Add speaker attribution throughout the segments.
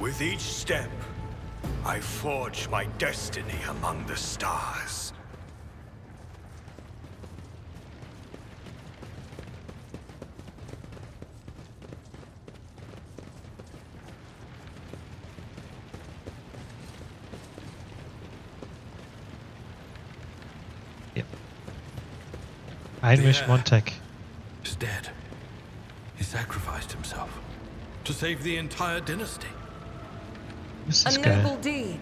Speaker 1: With each step, I forge my destiny among the stars.
Speaker 2: Yep. Heinrich Montag
Speaker 3: is dead. He sacrificed himself to save the entire dynasty.
Speaker 2: This
Speaker 4: A
Speaker 2: guy.
Speaker 4: noble deed.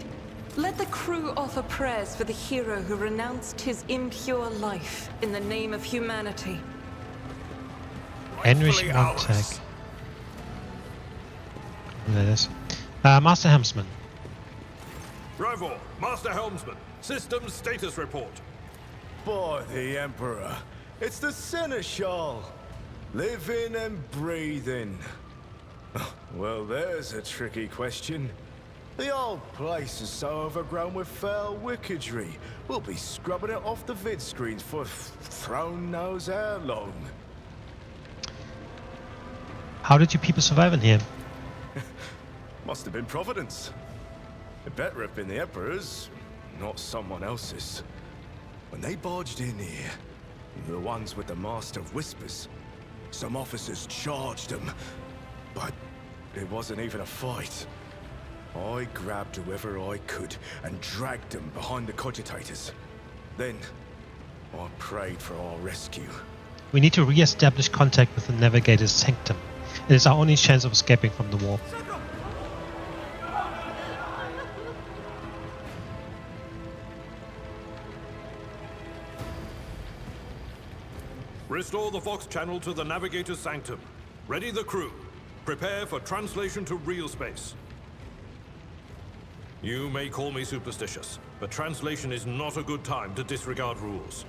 Speaker 4: Let the crew offer prayers for the hero who renounced his impure life in the name of humanity.
Speaker 2: Heinrich
Speaker 1: Rightfully
Speaker 2: Montag.
Speaker 1: ours.
Speaker 2: There it is. Master Helmsman.
Speaker 3: Ravor, Master Helmsman, systems status report.
Speaker 5: By the Emperor, it's the Seneschal. Living and breathing. Well, there's a tricky question. The old place is so overgrown with foul wickedry. We'll be scrubbing it off the vid screens for throne knows how long.
Speaker 2: How did you people survive in here?
Speaker 5: Must have been Providence. It better have been the Emperor's, not someone else's. When they barged in here, the ones with the Master of Whispers, some officers charged them, but it wasn't even a fight. I grabbed whoever I could and dragged them behind the cogitators. Then, I prayed for our rescue.
Speaker 2: We need to re-establish contact with the Navigator's Sanctum. It is our only chance of escaping from the warp.
Speaker 3: Restore the Vox channel to the Navigator's Sanctum. Ready the crew. Prepare for translation to real space. You may call me superstitious, but translation is not a good time to disregard rules.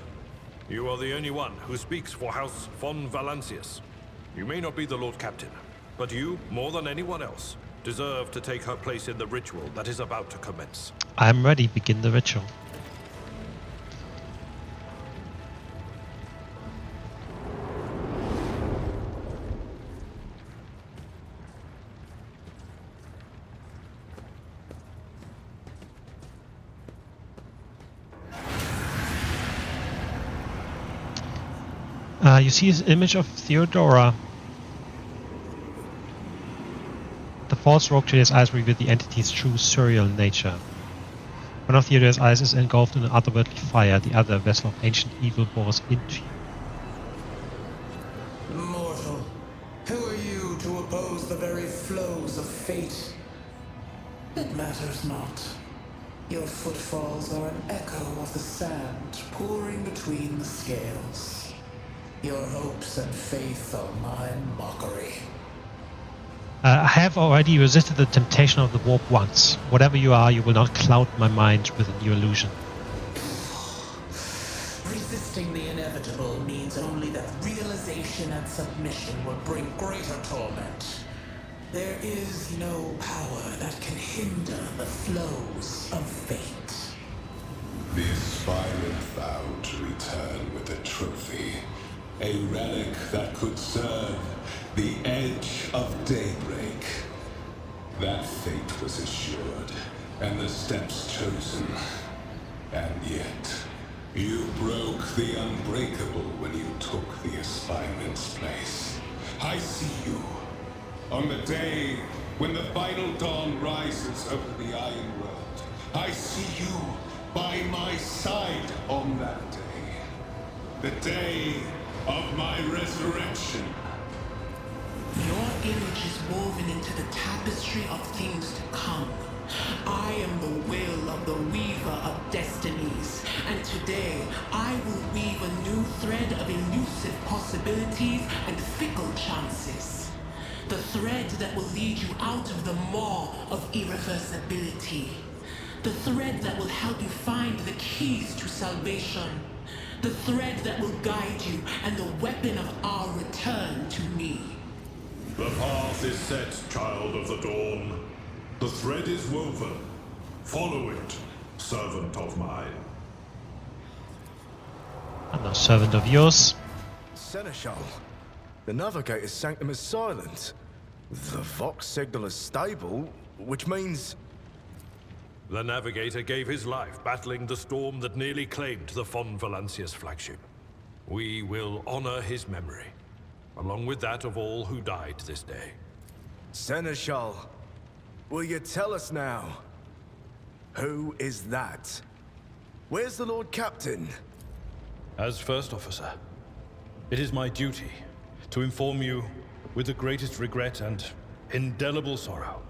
Speaker 3: You are the only one who speaks for House von Valancius. You may not be the Lord Captain, but you, more than anyone else, deserve to take her place in the ritual that is about to commence.
Speaker 2: I am ready. Begin the ritual. You see his image of Theodora. The false rogue trader's eyes reveal the entity's true surreal nature. One of Theodora's eyes is engulfed in an otherworldly fire, the other, a vessel of ancient evil, bores into you.
Speaker 6: Mortal, who are you to oppose the very flows of fate? It matters not. Your footfalls are an echo of the sand pouring between the scales. Your hopes and faith are my mockery.
Speaker 2: I have already resisted the temptation of the warp once. Whatever you are, you will not cloud my mind with a new illusion.
Speaker 6: Resisting the inevitable means only that realization and submission will bring greater torment. There is no power that can hinder the flows of fate.
Speaker 7: The aspirant vowed to return with a trophy. A relic that could serve the edge of daybreak. That fate was assured, and the steps chosen. And yet, you broke the unbreakable when you took the aspirant's place. I see you. On the day when the final dawn rises over the Iron World, I see you by my side on that day. The day of my resurrection.
Speaker 6: Your image is woven into the tapestry of things to come. I am the will of the weaver of destinies, and today I will weave a new thread of elusive possibilities and fickle chances. The thread that will lead you out of the maw of irreversibility. The thread that will help you find the keys to salvation. The thread that will guide you, and the weapon of our return to me.
Speaker 3: The path is set, child of the dawn. The thread is woven. Follow it, servant of mine.
Speaker 2: I'm no servant of yours.
Speaker 5: Seneschal, the Navigator's Sanctum is silent. The Vox Signaler's stable, Which means...
Speaker 3: The Navigator gave his life battling the storm that nearly claimed the von Valancius flagship. We will honor his memory, along with that of all who died this day.
Speaker 5: Seneschal, will you tell us now? Who is that? Where's the Lord Captain?
Speaker 3: As First Officer, it is my duty to inform you, with the greatest regret and indelible sorrow,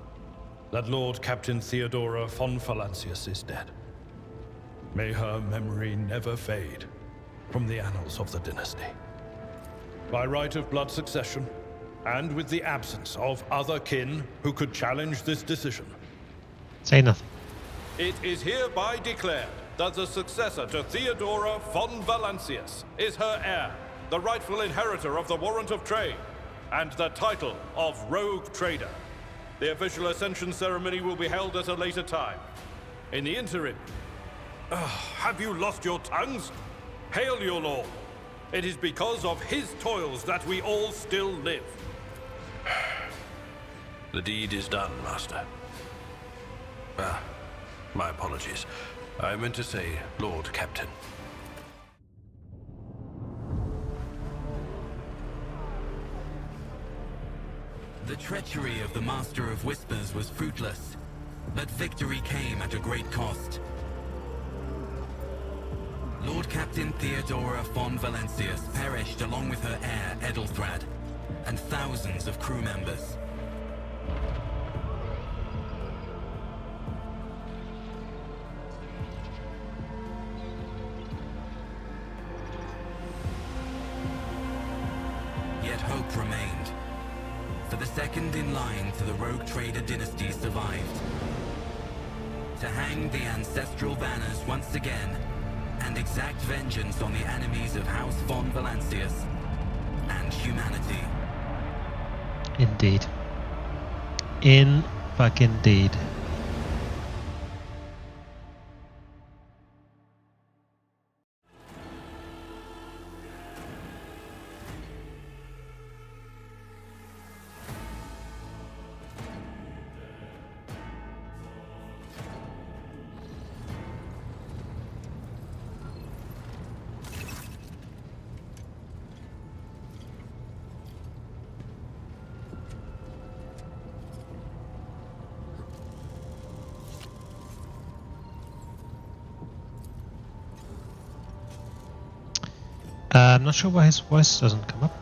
Speaker 3: that Lord Captain Theodora von Valancius is dead. May her memory never fade from the annals of the dynasty. By right of blood succession, and with the absence of other kin who could challenge this decision,
Speaker 2: Say nothing.
Speaker 3: it is hereby declared that the successor to Theodora von Valancius is her heir, the rightful inheritor of the Warrant of Trade, and the title of Rogue Trader. The official ascension ceremony will be held at a later time. In the interim, have you lost your tongues? Hail your lord. It is because of his toils that we all still live. The deed is done, Master. My apologies. I meant to say Lord Captain.
Speaker 8: The treachery of the Master of Whispers was fruitless, but victory came at a great cost. Lord Captain Theodora von Valancius perished along with her heir, Edelthrad, and thousands of crew members. Yet hope remained. For the second in line to the Rogue Trader dynasty survived. To hang the ancestral banners once again and exact vengeance on the enemies of House von Valancius and humanity.
Speaker 2: Indeed. In fucking deed. I'm not sure why his voice doesn't come up.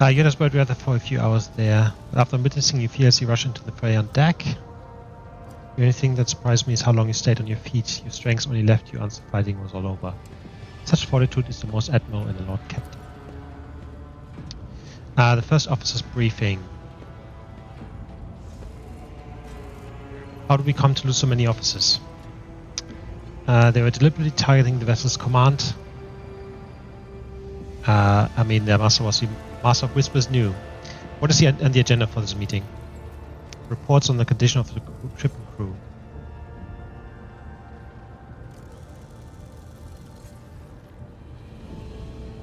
Speaker 2: Yoda's bird weather for a few hours there. After witnessing you fearlessly rush into the fray on deck. The only thing that surprised me is how long you stayed on your feet. Your strength only left you once the fighting was all over. Such fortitude is the most admirable in a Lord Captain. The first officer's briefing. How did we come to lose so many officers? They were deliberately targeting the vessel's command. The Master of Whispers knew. What is on the agenda for this meeting? Reports on the condition of the ship and crew.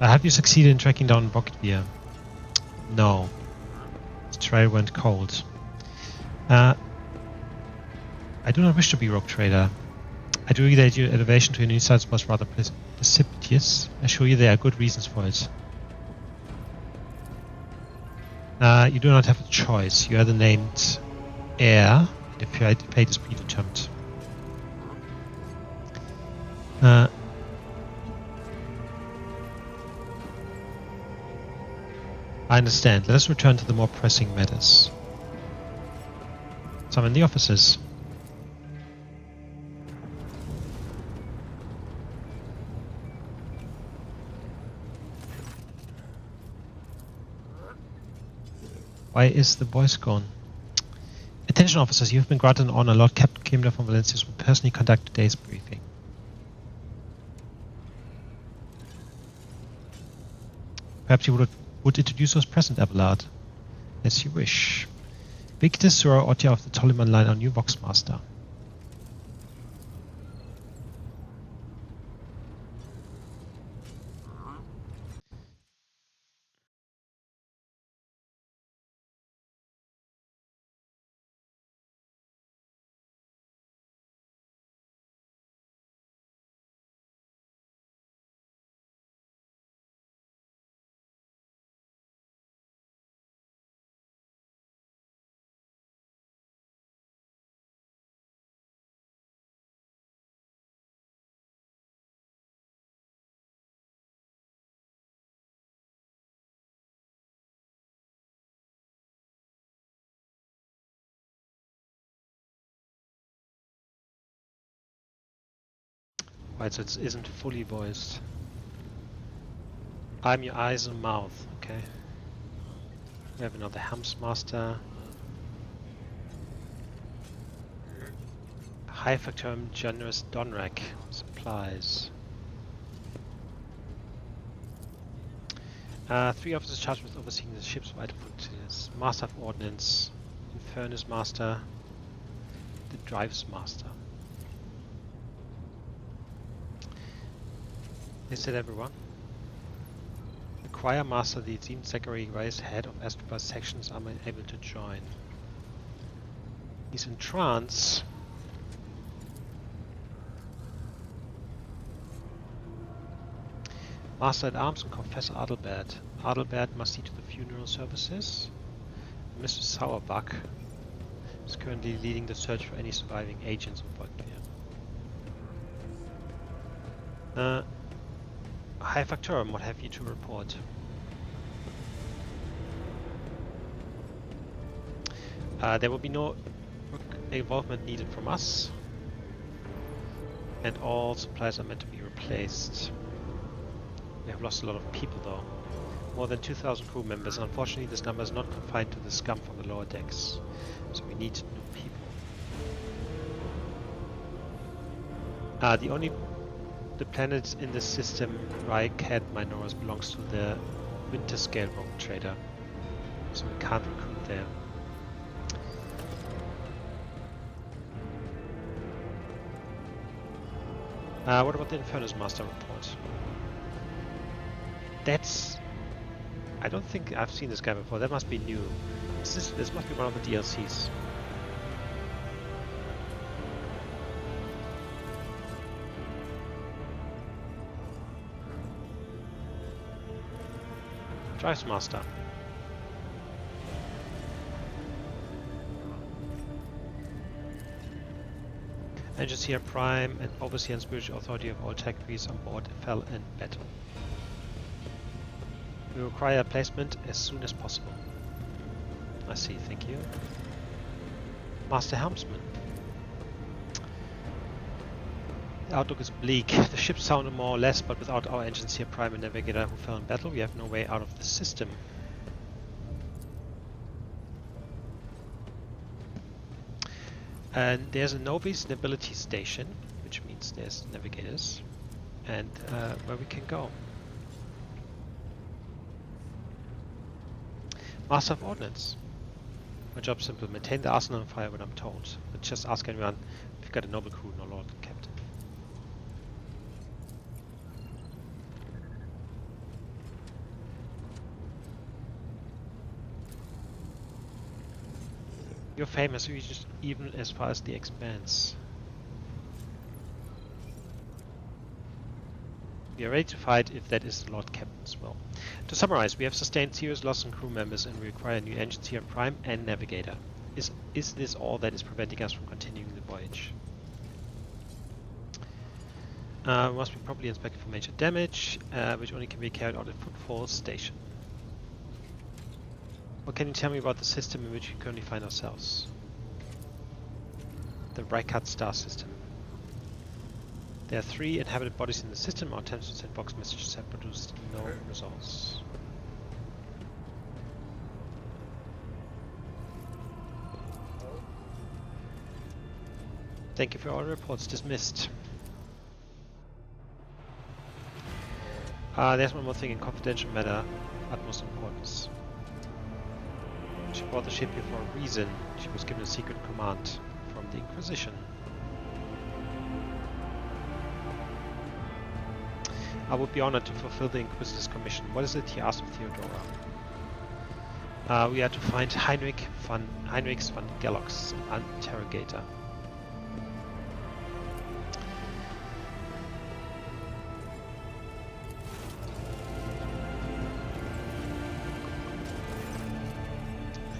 Speaker 2: Have you succeeded in tracking down Bogdvir? No. The trail went cold. I do not wish to be Rogue Trader. I do read that your elevation to your new sites was rather precipitous. I assure you there are good reasons for it. You do not have a choice. You are the named heir, and the fate is predetermined. I understand. Let us return to the more pressing matters. Summon the officers. Why is the voice gone? Attention officers, you have been granted an honor. Lord Captain Kirimdor von Valancius will personally conduct today's briefing. Perhaps you would introduce us present, Abelard. As you wish. Vigdis Sura Otja of the Toliman line, our new Vox Master. Right, so it isn't fully voiced. I'm your eyes and mouth, okay. We have another Helmsmaster. High Factorum Generous Donrak supplies. 3 officers charged with overseeing the ship's vital functions. Master of Ordnance, Infernus Master, the Drives Master. Is that everyone? The Choir Master, the esteemed Zachary Rice, head of Astrobar sections, are able to join. He's in trance. Master at Arms and Confessor Adalbert. Adalbert must see to the funeral services. Mr. Sauerback is currently leading the search for any surviving agents of Voidship. High Factorum, what have you to report? There will be no involvement needed from us, and all supplies are meant to be replaced. We have lost a lot of people though. More than 2,000 crew members, and unfortunately this number is not confined to the scum from the lower decks. So we need new people. The planet in this system, Rycat Minoris, belongs to the Winter Scale Rogue Trader. So we can't recruit there. What about the Infernus Master report? I don't think I've seen this guy before. That must be new. This must be one of the DLCs. Drives Master. Agency Prime and Overseer and Spiritual Authority of all tech crews on board fell in battle. We require a placement as soon as possible. I see, thank you. Master Helmsman. The outlook is bleak. The ship sounded more or less, but without our engines here, Prime and Navigator who fell in battle, we have no way out of the system. And there's a Novice Nobility Station, which means there's navigators, and where we can go. Master of Ordnance. My job's simple. Maintain the arsenal on fire when I'm told. But just ask anyone if you've got a noble crew, no Lord Captain. Your fame has reached even as far as the Expanse. We are ready to fight if that is the Lord Captain's will. To summarize, we have sustained serious loss in crew members and we require new engines here, Prime and Navigator. Is this all that is preventing us from continuing the voyage? We must be properly inspected for major damage, which only can be carried out at Footfall Station. What can you tell me about the system in which we currently find ourselves? The Rycat star system. There are 3 inhabited bodies in the system. Our attempts to send Vox messages have produced no results. Thank you for all reports. Dismissed. There's one more thing in confidential matter, utmost importance. She brought the ship here for a reason. She was given a secret command from the Inquisition. I would be honored to fulfill the Inquisitor's commission. What is it? He asked of Theodora. We are to find Heinrich van Gelox, an interrogator.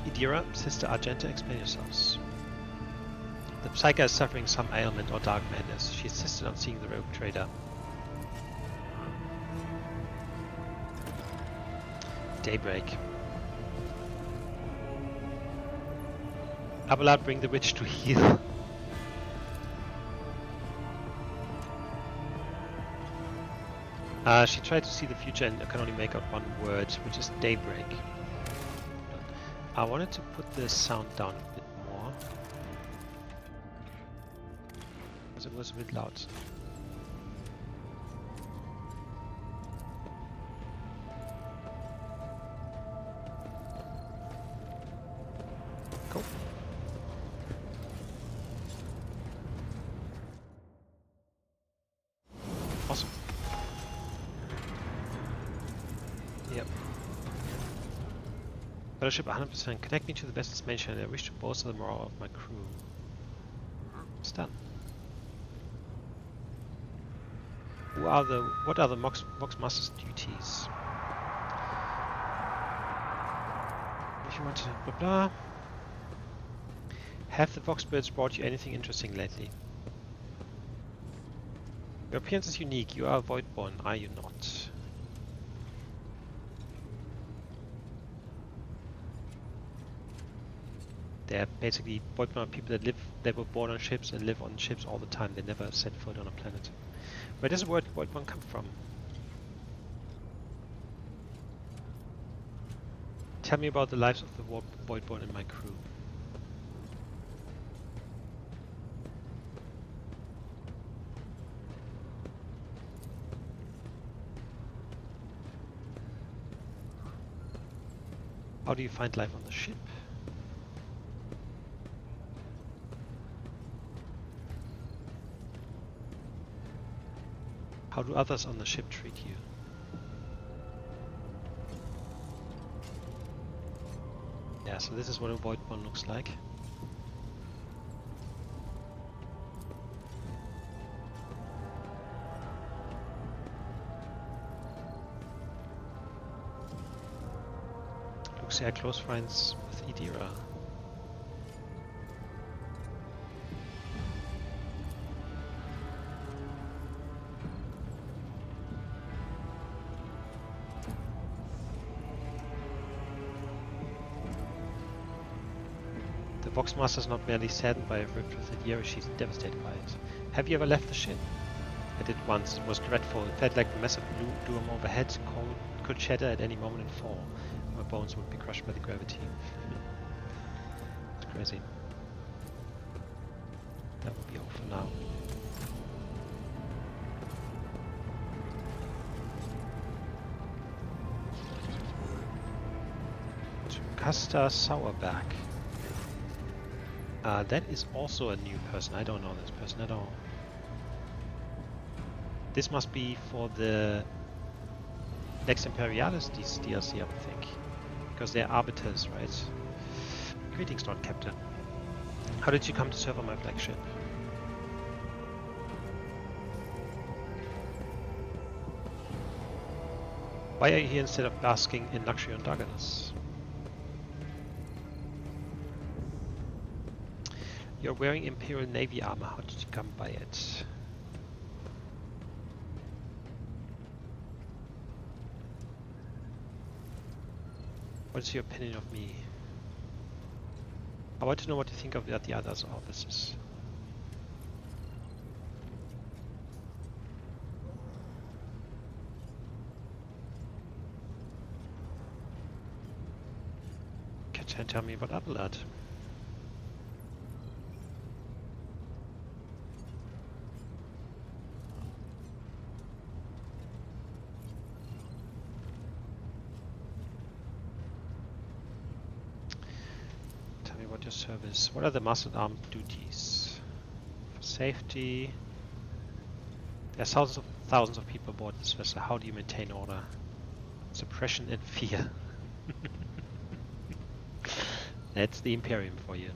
Speaker 2: Idira, Sister Argenta, explain yourselves. The Psyker is suffering some ailment or dark madness. She insisted on seeing the rogue trader. Daybreak. Abelard, bring the witch to heal. She tried to see the future and can only make out one word, which is daybreak. I wanted to put the sound down a bit more, because it was a bit loud. Cool. Awesome. Yep. Fellowship 100%. Connect me to the best mation. I wish to bolster the morale of my crew. It's done. What are the Vox Master's duties? If you want to blah blah. Have the Vox birds brought you anything interesting lately? Your appearance is unique. You are Voidborn, are you not? They're basically Voidborn people that were born on ships and live on ships all the time. They never set foot on a planet. Where does the word Voidborn come from? Tell me about the lives of the Voidborn in my crew. How do you find life on the ship? How do others on the ship treat you? Yeah, so this is what a Voidborn looks like. Looks like close friends with Idira. The Vox Master is not merely saddened by a rift with Idira, she's devastated by it. Have you ever left the ship? I did once. It was dreadful. It felt like a massive blue dome overhead, could shatter at any moment and fall. My bones would be crushed by the gravity. It's crazy. That would be all for now. Jocasta Sauerback. That is also a new person. I don't know this person at all. This must be for the Lex Imperialis DLC, I would think. Because they're arbiters, right? Greetings, Lord Captain. How did you come to serve on my flagship? Why are you here instead of basking in luxury on Darganus? You're wearing Imperial Navy armor. How did you come by it? What is your opinion of me? I want to know what you think of the other officers. Can you tell me about Abelard? Your service. What are the Master Armed duties? For safety. There are thousands of people aboard this vessel. How do you maintain order? Suppression and fear. That's the Imperium for you.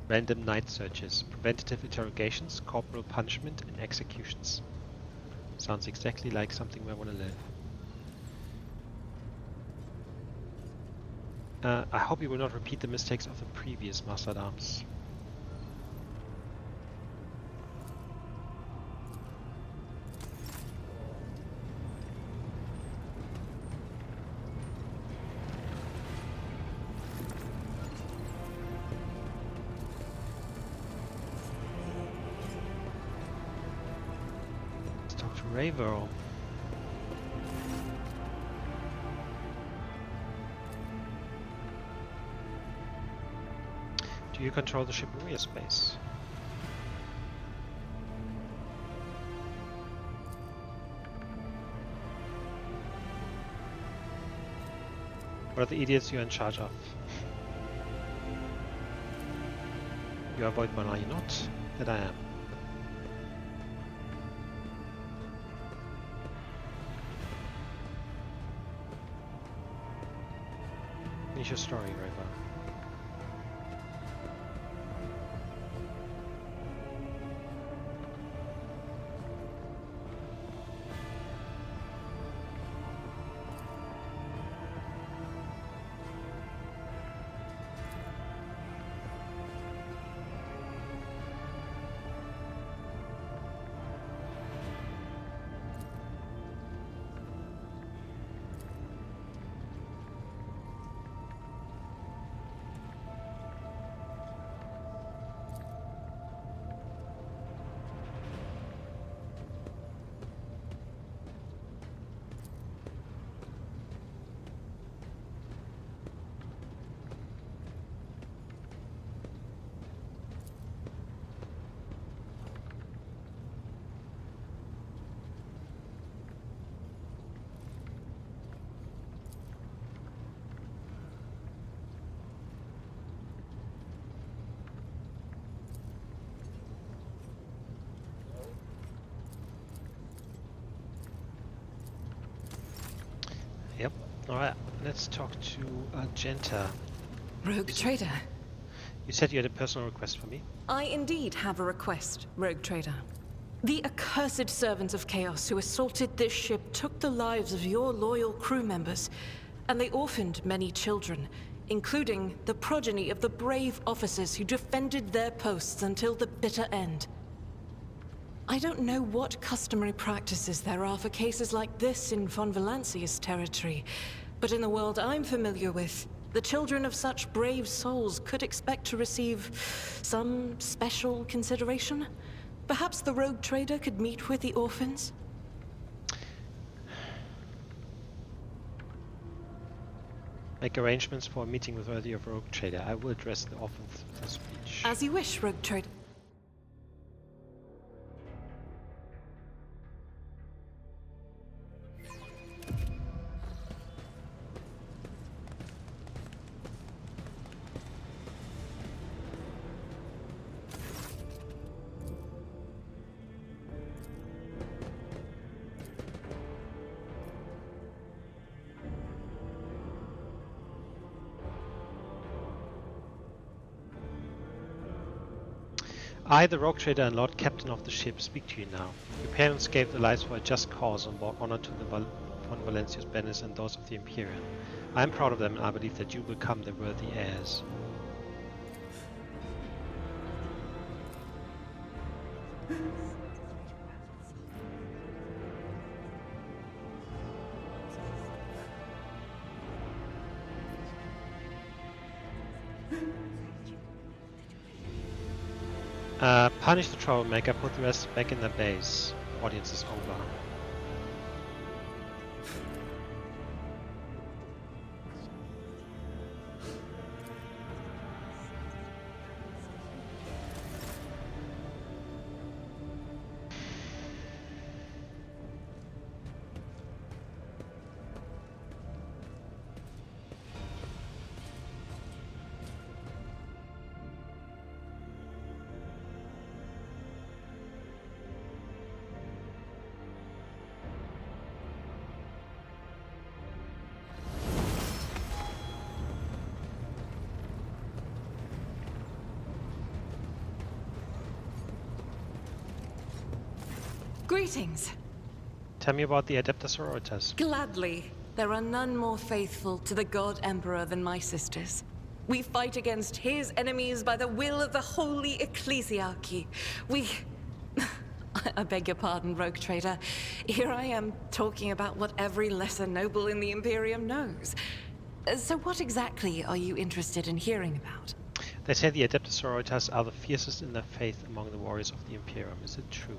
Speaker 2: Random night searches, preventative interrogations, corporal punishment, and executions. Sounds exactly like something where I want to live. I hope you will not repeat the mistakes of the previous Master at Arms. Ravor. Do you control the ship in rear space? What are the idiots you're in charge of? You are Voidman, are you not? That I am. Finish your story, Ravor. Yep. Alright, let's talk to Argenta.
Speaker 4: Rogue Trader.
Speaker 2: You said you had a personal request for me?
Speaker 4: I indeed have a request, Rogue Trader. The accursed servants of Chaos who assaulted this ship took the lives of your loyal crew members, and they orphaned many children, including the progeny of the brave officers who defended their posts until the bitter end. I don't know what customary practices there are for cases like this in Von Valancius territory, but in the world I'm familiar with, the children of such brave souls could expect to receive some special consideration. Perhaps the Rogue Trader could meet with the orphans?
Speaker 2: Make arrangements for a meeting with worthy of Rogue Trader. I will address the orphans with a speech.
Speaker 4: As you wish, Rogue Trader.
Speaker 2: I, the Rogue Trader and Lord Captain of the ship, speak to you now. Your parents gave their lives for a just cause and brought honor to the Von Valancius banners and those of the Imperium. I am proud of them, and I believe that you will become their worthy heirs. Punish the troublemaker, put the rest back in their base. Audience is over.
Speaker 4: Greetings.
Speaker 2: Tell me about the Adepta Sororitas.
Speaker 4: Gladly. There are none more faithful to the God Emperor than my sisters. We fight against his enemies by the will of the Holy Ecclesiarchy. I beg your pardon, Rogue Trader. Here I am talking about what every lesser noble in the Imperium knows. So what exactly are you interested in hearing about?
Speaker 2: They say the Adepta Sororitas are the fiercest in their faith among the warriors of the Imperium. Is it true?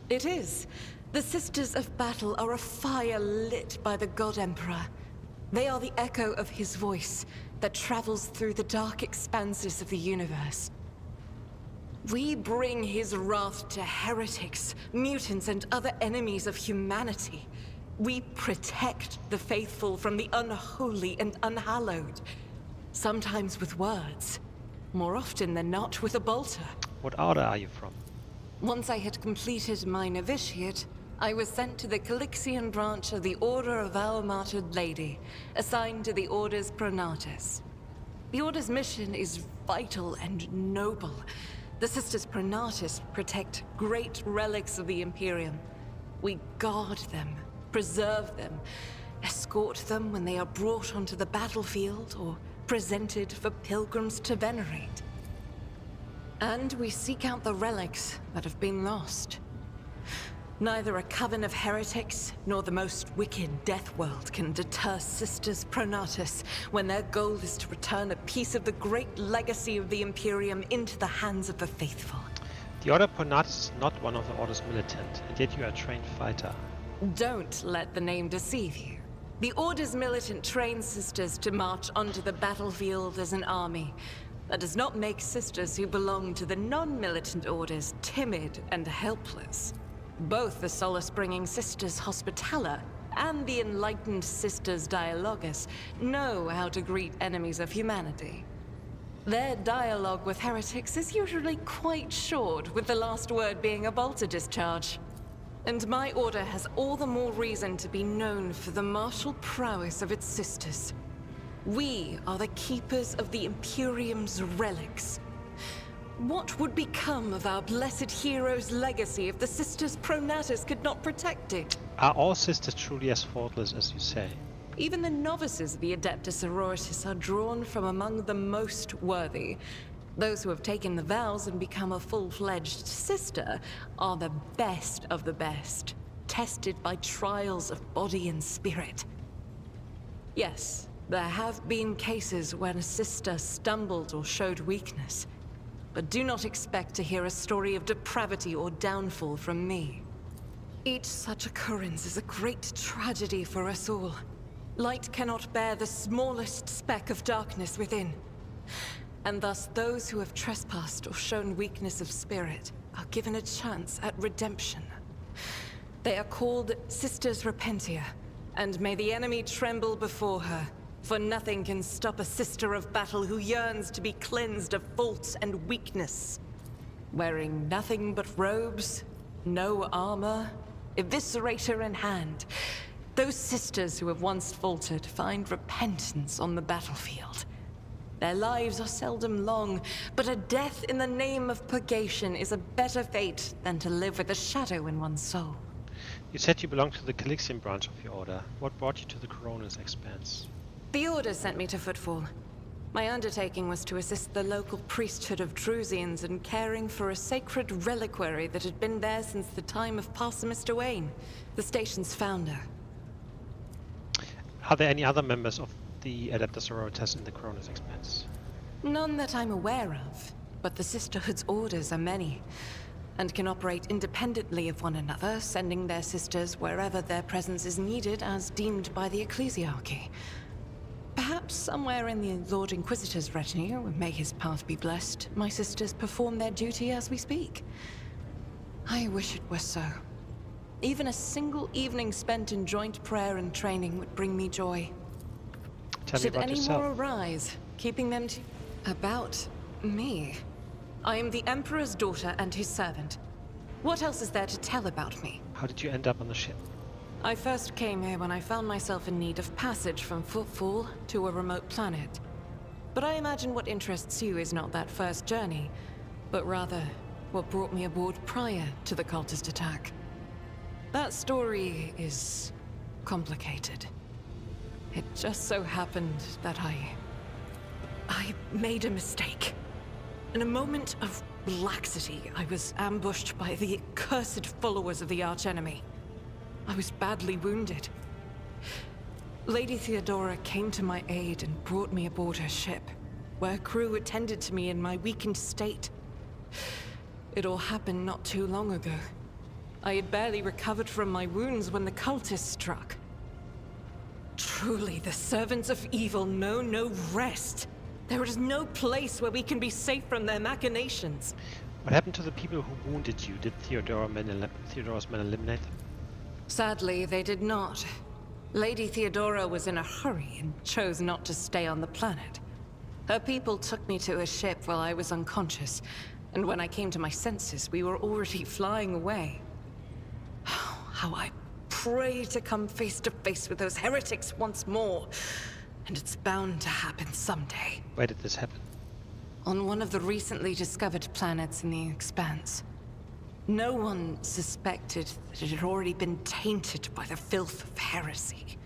Speaker 4: It is. The Sisters of Battle are a fire lit by the God Emperor. They are the echo of his voice that travels through the dark expanses of the universe. We bring his wrath to heretics, mutants, and other enemies of humanity. We protect the faithful from the unholy and unhallowed. Sometimes with words. More often than not with a bolter.
Speaker 2: What order are you from?
Speaker 4: Once I had completed my novitiate, I was sent to the Calixian branch of the Order of Our Martyred Lady, assigned to the Order's Pronatus. The Order's mission is vital and noble. The Sisters Pronatus protect great relics of the Imperium. We guard them, preserve them, escort them when they are brought onto the battlefield or presented for pilgrims to venerate. And we seek out the relics that have been lost. Neither a coven of heretics nor the most wicked Death World can deter Sisters Pronatus when their goal is to return a piece of the great legacy of the Imperium into the hands of the faithful.
Speaker 2: The Order Pronatus is not one of the Order's militant, and yet you are a trained fighter.
Speaker 4: Don't let the name deceive you. The Order's militant trains Sisters to march onto the battlefield as an army. That does not make Sisters who belong to the non-militant orders timid and helpless. Both the solace-bringing Sisters Hospitaller and the enlightened Sisters Dialogus know how to greet enemies of humanity. Their dialogue with heretics is usually quite short, with the last word being a bolter discharge. And my order has all the more reason to be known for the martial prowess of its sisters. We are the keepers of the Imperium's relics. What would become of our blessed hero's legacy if the Sisters Pronatus could not protect it?
Speaker 2: Are all sisters truly as faultless as you say?
Speaker 4: Even the novices of the Adeptus Sororitas are drawn from among the most worthy. Those who have taken the vows and become a full-fledged sister are the best of the best, tested by trials of body and spirit. Yes, there have been cases when a sister stumbled or showed weakness. But do not expect to hear a story of depravity or downfall from me. Each such occurrence is a great tragedy for us all. Light cannot bear the smallest speck of darkness within. And thus those who have trespassed or shown weakness of spirit are given a chance at redemption. They are called Sisters Repentia, and may the enemy tremble before her. For nothing can stop a sister of battle who yearns to be cleansed of faults and weakness. Wearing nothing but robes, no armor, eviscerator in hand, those sisters who have once faltered find repentance on the battlefield. Their lives are seldom long, but a death in the name of purgation is a better fate than to live with a shadow in one's soul.
Speaker 2: You said you belong to the Calixian branch of your order. What brought you to the Corona's expanse?
Speaker 4: The Order sent me to Footfall. My undertaking was to assist the local priesthood of Drusians in caring for a sacred reliquary that had been there since the time of Parson Mr. Wayne, the station's founder.
Speaker 2: Are there any other members of the Adeptus Sororitas in the Corona's expanse?
Speaker 4: None that I'm aware of, but the Sisterhood's orders are many, and can operate independently of one another, sending their sisters wherever their presence is needed as deemed by the Ecclesiarchy. Perhaps somewhere in the Lord Inquisitor's retinue, may his path be blessed, my sisters perform their duty as we speak. I wish it were so. Even a single evening spent in joint prayer and training would bring me joy.
Speaker 2: Tell me
Speaker 4: Should
Speaker 2: about
Speaker 4: any
Speaker 2: yourself.
Speaker 4: more arise, keeping them to... About me? I am the Emperor's daughter and his servant. What else is there to tell about me?
Speaker 2: How did you end up on the ship?
Speaker 4: I first came here when I found myself in need of passage from Footfall to a remote planet. But I imagine what interests you is not that first journey, but rather what brought me aboard prior to the cultist attack. That story is complicated. It just so happened that I made a mistake. In a moment of laxity, I was ambushed by the accursed followers of the archenemy. I was badly wounded. Lady Theodora came to my aid and brought me aboard her ship, where crew attended to me in my weakened state. It all happened not too long ago. I had barely recovered from my wounds when the cultists struck. Truly, the servants of evil know no rest. There is no place where we can be safe from their machinations.
Speaker 2: What happened to the people who wounded you? Did Theodora's men eliminate them?
Speaker 4: Sadly, they did not. Lady Theodora was in a hurry and chose not to stay on the planet. Her people took me to a ship while I was unconscious, and when I came to my senses, we were already flying away. How I pray to come face to face with those heretics once more. And it's bound to happen someday.
Speaker 2: Where did this happen?
Speaker 4: On one of the recently discovered planets in the Expanse. No one suspected that it had already been tainted by the filth of heresy.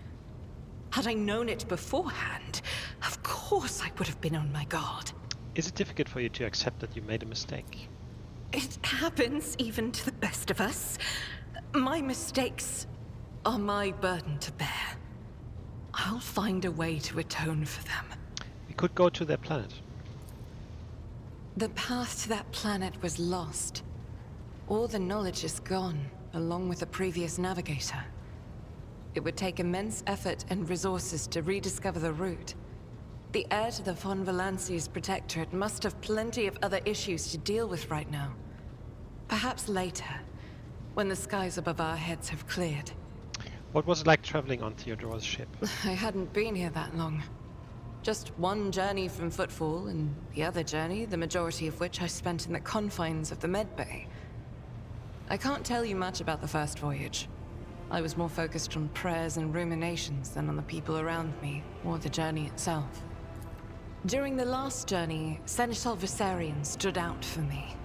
Speaker 4: Had I known it beforehand, of course I would have been on my guard.
Speaker 2: Is it difficult for you to accept that you made a mistake?
Speaker 4: It happens even to the best of us. My mistakes are my burden to bear. I'll find a way to atone for them.
Speaker 2: We could go to their planet.
Speaker 4: The path to that planet was lost. All the knowledge is gone, along with the previous navigator. It would take immense effort and resources to rediscover the route. The heir to the von Valancius Protectorate must have plenty of other issues to deal with right now. Perhaps later, when the skies above our heads have cleared.
Speaker 2: What was it like traveling on Theodora's ship?
Speaker 4: I hadn't been here that long. Just one journey from Footfall, and the other journey, the majority of which I spent in the confines of the medbay. I can't tell you much about the first voyage. I was more focused on prayers and ruminations than on the people around me, or the journey itself. During the last journey, Seneschal Viserion stood out for me.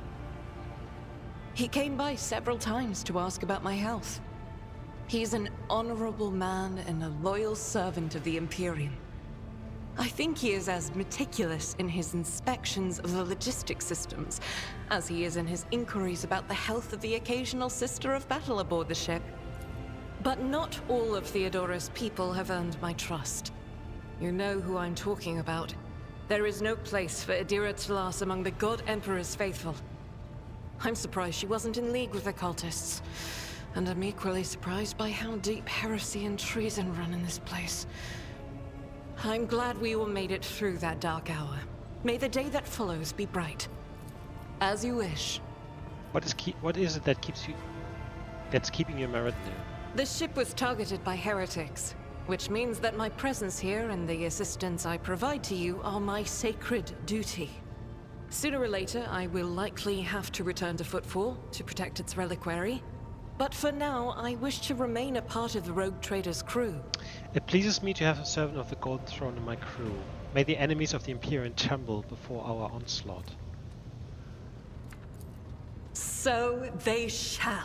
Speaker 4: He came by several times to ask about my health. He's an honorable man and a loyal servant of the Imperium. I think he is as meticulous in his inspections of the logistics systems as he is in his inquiries about the health of the occasional sister of battle aboard the ship. But not all of Theodora's people have earned my trust. You know who I'm talking about. There is no place for Adira Talas among the God Emperor's faithful. I'm surprised she wasn't in league with the cultists. And I'm equally surprised by how deep heresy and treason run in this place. I'm glad we all made it through that dark hour. May the day that follows be bright. As you wish.
Speaker 2: What is it that's keeping you in my retinue?
Speaker 4: The ship was targeted by heretics, which means that my presence here and the assistance I provide to you are my sacred duty. Sooner or later, I will likely have to return to Footfall to protect its reliquary. But for now, I wish to remain a part of the Rogue Trader's crew.
Speaker 2: It pleases me to have a servant of the Golden Throne in my crew. May the enemies of the Imperium tremble before our onslaught.
Speaker 4: So they shall.